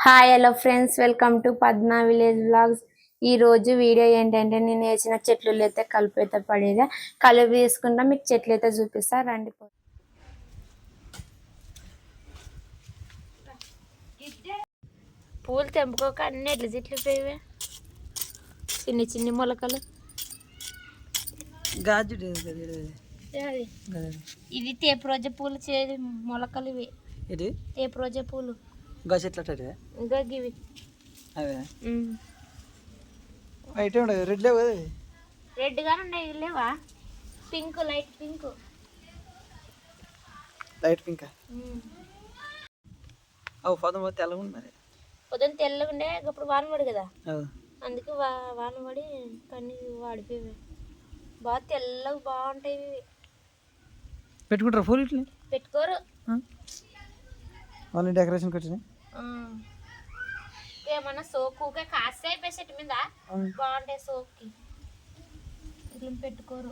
Hi hello friends, welcome to Padma village vlogs. ఈ రోజు video ఏంటంటే నేను వేసిన చెట్లు అయితే కలుపు అయితే పడేదా, కలుపు తీసుకుంటా మీకు చెట్లు అయితే చూపిస్తా రండి. పూలు తెంపుకోక అన్ని ఎట్ల చెట్లు పోయివే, చిన్ని చిన్ని మొలకలు. ఇవి తేపు రోజా పూలు మొలకలు, ఇవి తేపు రోజా పూలు. ఇంకా ఇవి రెడ్ గానే ఉన్నాయి, లేవా? Pink, light pink. పొద్దున్న తెల్లగా ఉండే, ఇప్పుడు వాన పడి కదా, అందుకే వాన పడి కన్నీ వాడిపోయి బాగా తెల్లగా బాగుంటాయి. పెట్టుకుంటారు పూలు ఇట్లా పెట్టుకోరు, ఓన్లీ డెకరేషన్ వచ్చినాయి. ఏమన్నా సోకుగా కాస్తే అయిపోయి చెట్టు మీద బాగుంటాయి. సోక్కి ఇట్లా పెట్టుకోరు.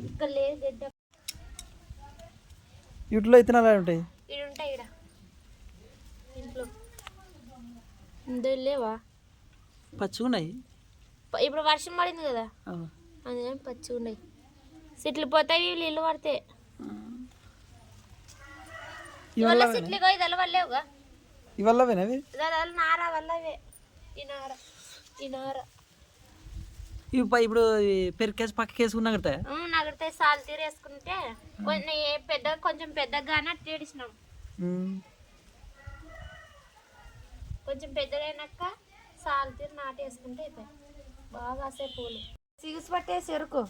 ఇక్కడ లేదు గడ్డ, వీటిలో ఇత్తనాలు ఉంటాయి. ఇవి ఉంటాయి ఇక్కడ ఇంట్లో. ఇందులో లేవా? పచ్చుకున్నాయి. ఇప్పుడు వర్షం పడింది కదా, అందుకని పచ్చిగా ఉన్నాయి. సిట్లు పోతాయి నీళ్ళు పడితే. ఇవల్ల సిట్లు ఇది వల్లేవుగా, ఇవల్లవేనవి నార వల్లవే. ఈ నార, ఈ నార ఇప్పుడు పెరికేసి పక్కకి వేసుకున్నా నగడతాయి. సాల్ తీరు వేసుకుంటే కొంచెం పెద్దగానే అట్టేడిసినాం. కొంచెం పెద్దగైనాక సాల్ తీరు నాటి వేసుకుంటే అయిపోయి బాగా వస్తాయి పూలు. సిగుసు పట్టేసి ఎరుకు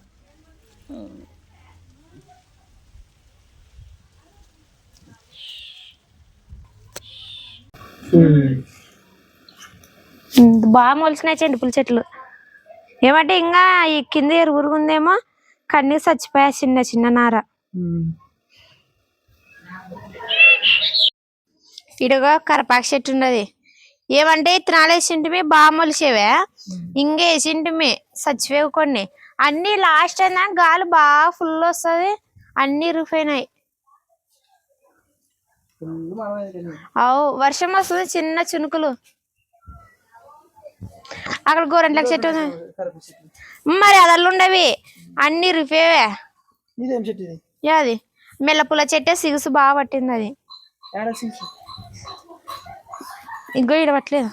బాగా మొలిచినాయి చెండు పూల చెట్లు. ఏమంటే ఇంకా ఈ కింద ఎరుగురుకుందేమో, కన్నీ చచ్చిపోయా చిన్న చిన్న నార. ఇడుగా కరపాకు చెట్టు ఉన్నది. ఏమంటే ఇత్తనాలు వేసింటిమి బాగా మొలిసేవే, ఇంక వేసింటిమి చచ్చిపోయి కొన్ని. అన్ని లాస్ట్ అయినా గాలి బాగా ఫుల్ వస్తుంది, అన్ని ఇరిగిపోయినాయి. అవు వర్షం వస్తుంది, చిన్న చినుకులు. అక్కడ గోరెంట్లకు చెట్టు ఉంది మరి, అదల్లు ఉండవి అన్ని రిపేవే. అది మెల్లపుల్ల చెట్టే, సిగుసు బాగా పట్టింది. అది ఇంకో ఈడ పట్టలేదు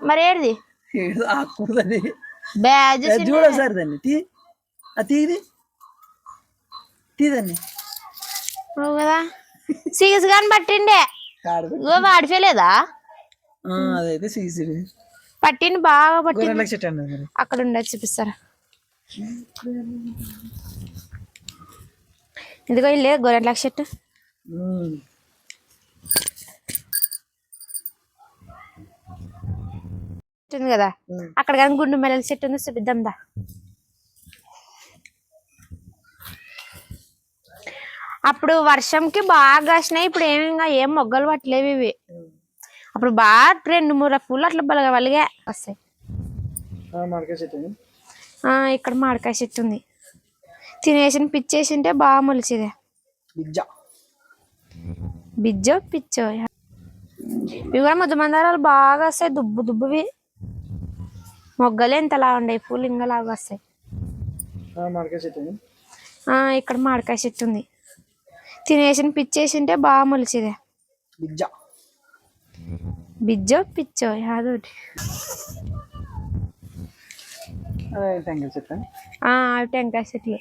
మరి. ఏడిది బ్యాజ్ కదా, సిగుసు కానీ పట్టిండే. వాడిపోలేదా? పట్టింది బాగా పట్టింది. అక్కడ ఉండదు, చూపిస్తారా? ఇదిగో ఇల్లే గోరెంట్ల చెట్టు. కదా అక్కడ కానీ గుండు మెల్లల చెట్టు ఉంది, చూపిద్దాం దా. అప్పుడు వర్షంకి బాగా కాసినాయి, ఇప్పుడు ఏం మొగ్గలు పట్టలేవు ఇవి. అప్పుడు బాగా 2-3 పూలు అట్లా బలగా వలిగా వస్తాయి. ఇక్కడ మామిడికాయ చెట్టు ఉంది, తినేసిన పిచ్చేసింటే బాగా మొలిచేదే. బిజ్జో పిచ్చో ఇవి కూడా ముద్ద మందారాలు బాగా వస్తాయి, దుబ్బు దుబ్బువి. మొగ్గలు ఎంతలా ఉన్నాయి, పూలు ఇంకా లాగా వస్తాయి. ఇక్కడ మామిడికాయ చెట్టు ఉంది, తినేసిన పిచ్చేసింటే బాగా మొలిచేదే. బిజ్జో పిచ్చో యాదోటి. అవి టెంకాయ చెట్లు.